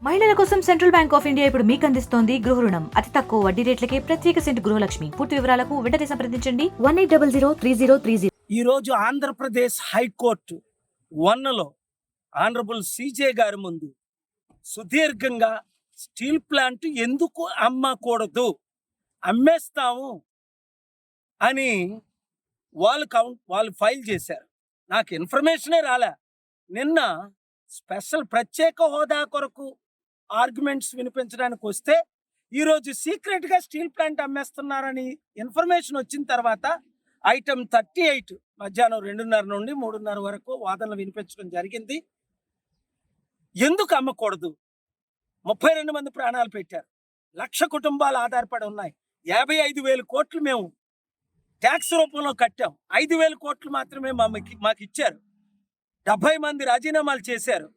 మహిళల కోసం central bank of India ఇప్పుడు మీకు అందిస్తోంది గృహ రుణం. అతి తక్కువ వడ్డీ రేట్లకే ప్రత్యేక సెంటు గృహలక్ష్మి. పూర్తి వివరాలకు వెంటనే సంప్రదించండి 18003030. ఈ రోజు ఆంధ్రప్రదేశ్ హైకోర్టు 1లో ఆనరబుల్ సిజే గారి ముందు సుదీర్ఘంగా స్టీల్ ప్లాంట్ ఎందుకు అమ్మకూడదు, అమ్మేస్తాము అని వాళ్ళు ఫైల్ చేశారు. నాకు ఇన్ఫర్మేషనే రాలే. నిన్న ప్రత్యేక హోదా కొరకు ఆర్గ్యుమెంట్స్ వినిపించడానికి వస్తే ఈరోజు సీక్రెట్గా స్టీల్ ప్లాంట్ అమ్మేస్తున్నారని ఇన్ఫర్మేషన్ వచ్చిన తర్వాత ఐటమ్ 38 మధ్యాహ్నం 2:30 నుండి 3:30 వరకు వాదనలు వినిపించడం జరిగింది. ఎందుకు అమ్మకూడదు? 32 మంది ప్రాణాలు పెట్టారు, 1,00,000 కుటుంబాలు ఆధారపడి ఉన్నాయి. 55,000 కోట్లు మేము ట్యాక్స్ రూపంలో కట్టాం. 5,000 కోట్లు మాత్రమే మాకు ఇచ్చారు. 70 మంది రాజీనామాలు చేశారు.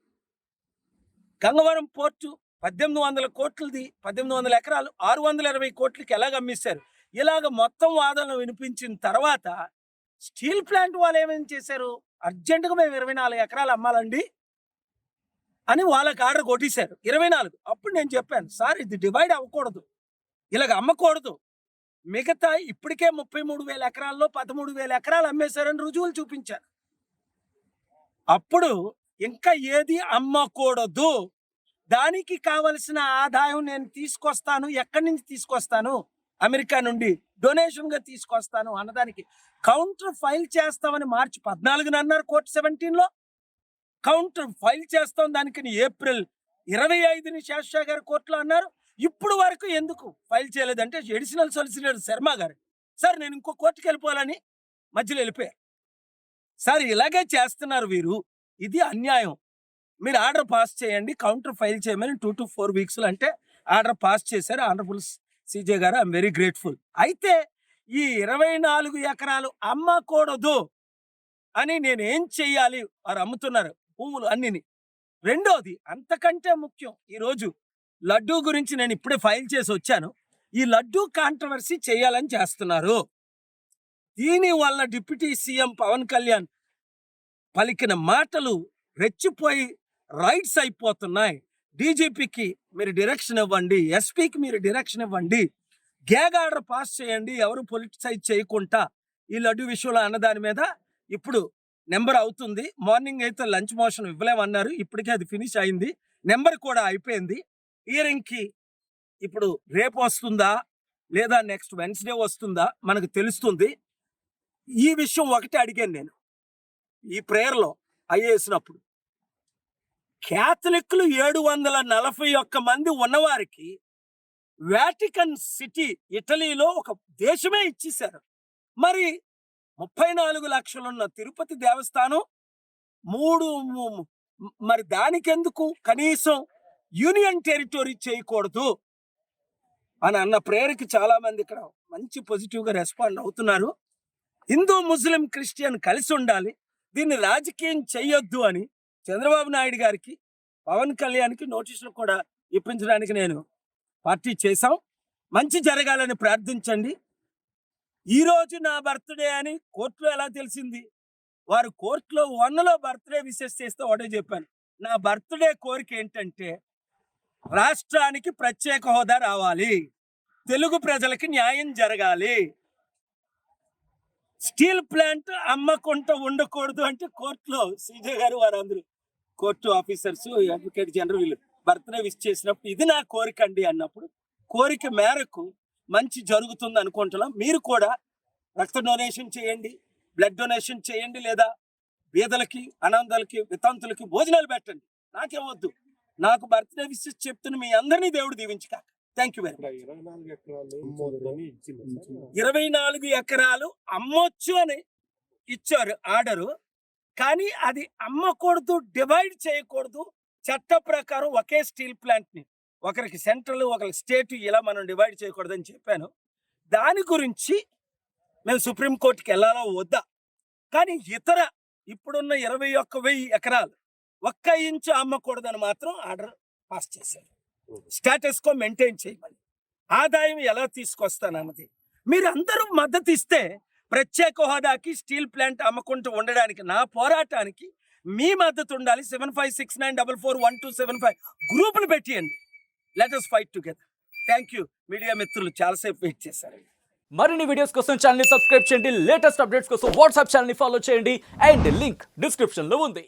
గంగవరం పోర్టు 1,800 కోట్లది, 1,800 ఎకరాలు 620 కోట్లకి ఎలాగ అమ్మేశారు. ఇలాగ మొత్తం వాదనలు వినిపించిన తర్వాత స్టీల్ ప్లాంట్ వాళ్ళు ఏమేమి చేశారు, అర్జెంటుగా మేము 24 ఎకరాలు అమ్మాలండి అని వాళ్ళకి ఆర్డర్ కొట్టేశారు. 24. అప్పుడు నేను చెప్పాను, సార్ ఇది డివైడ్ అవ్వకూడదు, ఇలాగ అమ్మకూడదు. మిగతా ఇప్పటికే 33,000 ఎకరాల్లో 13,000 ఎకరాలు అమ్మేశారని రుజువులు చూపించారు. అప్పుడు ఇంకా ఏది అమ్మకూడదు, దానికి కావలసిన ఆదాయం నేను తీసుకొస్తాను. ఎక్కడి నుంచి తీసుకొస్తాను? అమెరికా నుండి డొనేషన్గా తీసుకొస్తాను అన్నదానికి కౌంటర్ ఫైల్ చేస్తామని మార్చి 14 అన్నారు కోర్టు. 17లో కౌంటర్ ఫైల్ చేస్తాం దానికి ఏప్రిల్ 25 శాస్త్రి గారు కోర్టులో అన్నారు. ఇప్పుడు వరకు ఎందుకు ఫైల్ చేయలేదంటే అడిషనల్ సొలిసిటర్ శర్మ గారు, సార్ నేను ఇంకో కోర్టుకి వెళ్ళిపోవాలని మధ్యలో వెళ్ళిపోయారు. సార్ ఇలాగే చేస్తున్నారు వీరు, ఇది అన్యాయం. మీరు ఆర్డర్ పాస్ చేయండి, కౌంటర్ ఫైల్ చేయమని 2 to 4 వీక్స్లో అంటే ఆర్డర్ పాస్ చేశారు ఆనరబుల్ సిజే గారు. I'm very grateful. అయితే ఈ 24 ఎకరాలు అమ్మకూడదు అని నేను ఏం చెయ్యాలి? వారు అమ్ముతున్నారు పువ్వులు అన్నిని. రెండోది అంతకంటే ముఖ్యం, ఈరోజు లడ్డూ గురించి నేను ఇప్పుడే ఫైల్ చేసి వచ్చాను. ఈ లడ్డూ కాంట్రవర్సీ చేయాలని చేస్తున్నారు. దీనివల్ల డిప్యూటీ సీఎం పవన్ కళ్యాణ్ పలికిన మాటలు రెచ్చిపోయి రైట్స్ అయిపోతున్నాయి. డీజీపీకి మీరు డైరెక్షన్ ఇవ్వండి, ఎస్పీకి మీరు డైరెక్షన్ ఇవ్వండి, గ్యాగ్ ఆర్డర్ పాస్ చేయండి, ఎవరు పొలిటిసైజ్ చేయకుండా ఈ లడ్డు విషయంలో అన్నదాని మీద ఇప్పుడు నెంబర్ అవుతుంది. మార్నింగ్ అయితే లంచ్ మోషన్ ఇవ్వలేమన్నారు, ఇప్పటికే అది ఫినిష్ అయింది, నెంబర్ కూడా అయిపోయింది. హియరింగ్కి ఇప్పుడు రేపు వస్తుందా లేదా నెక్స్ట్ వెన్స్డే వస్తుందా మనకు తెలుస్తుంది. ఈ విషయం ఒకటి అడిగాను నేను ఈ ప్రేయర్లో అయ్యేసినప్పుడు, క్యాథలిక్లు 741 మంది ఉన్నవారికి వాటికన్ సిటీ ఇటలీలో ఒక దేశమే ఇచ్చేశారు. మరి 34 లక్షలున్న తిరుపతి దేవస్థానం మరి దానికెందుకు కనీసం యూనియన్ టెరిటరీ చేయకూడదు అని అన్న ప్రేయర్కి చాలా మంది ఇక్కడ మంచి పాజిటివ్గా రెస్పాండ్ అవుతున్నారు. హిందూ ముస్లిం క్రిస్టియన్ కలిసి ఉండాలి, దీన్ని రాజకీయం చెయ్యొద్దు అని చంద్రబాబు నాయుడు గారికి పవన్ కళ్యాణ్కి నోటీసులు కూడా ఇప్పించడానికి నేను పార్టీ చేశాం. మంచి జరగాలని ప్రార్థించండి. ఈరోజు నా బర్త్డే అని కోర్టులో ఎలా తెలిసింది? వారు కోర్టులో 1లో బర్త్డే విషెస్ చేస్తే ఒకటే చెప్పాను, నా బర్త్డే కోరిక ఏంటంటే రాష్ట్రానికి ప్రత్యేక హోదా రావాలి, తెలుగు ప్రజలకి న్యాయం జరగాలి, స్టీల్ ప్లాంట్ అమ్మకుండా ఉండకూడదు అంటే కోర్టులో సీజే గారు వారందరూ కోర్టు ఆఫీసర్స్ అడ్వకేట్ జనరల్ వీళ్ళు బర్త్డే విష్ చేసినప్పుడు ఇది నా కోరిక అండి అన్నప్పుడు కోరిక మేరకు మంచి జరుగుతుంది అనుకుంటున్నాం. మీరు కూడా రక్త డొనేషన్ చేయండి, బ్లడ్ డొనేషన్ చేయండి, లేదా బీదలకి అనాథలకి వితంతులకి భోజనాలు పెట్టండి. నాకేమొద్దు, నాకు బర్త్డే విషెస్ చెప్తున్న మీ అందరినీ దేవుడు దీవించుగా. Thank you very much. 24 ఎకరాలు అమ్మొచ్చు అని ఇచ్చారు ఆర్డరు, కానీ అది అమ్మకూడదు, డివైడ్ చేయకూడదు. చట్ట ప్రకారం ఒకే స్టీల్ ప్లాంట్ని ఒకరికి సెంట్రల్ ఒకరికి స్టేట్ ఇలా మనం డివైడ్ చేయకూడదని చెప్పాను. దాని గురించి మేము సుప్రీంకోర్టుకి వెళ్ళాలా వద్దా, కానీ ఇతర ఇప్పుడున్న 21,000 ఎకరాలు 1 ఇంచు అమ్మకూడదని మాత్రం ఆర్డర్ పాస్ చేశారు. స్టేటస్ కో మెయింటైన్ చేయమని, ఆదాయం ఎలా తీసుకొస్తానన్నది మీరు అందరూ మద్దతు ఇస్తే ప్రత్యేక హోదాకి స్టీల్ ప్లాంట్ అమ్మకుంటూ ఉండడానికి నా పోరాటానికి మీ మద్దతు ఉండాలి. 7569441275 గ్రూపులు పెట్టియండి. Let us fight together. Thank you media మిత్రులు, చాలాసేపు వెయిట్ చేశారు. మరిన్ని వీడియోస్ కోసం ఛానల్ ని సబ్స్క్రైబ్ చేయండి. లేటెస్ట్ అప్డేట్స్ కోసం వాట్సాప్ ఛానల్ ని ఫాలో చేయండి. అండ్ లింక్ డిస్క్రిప్షన్ లో ఉంది.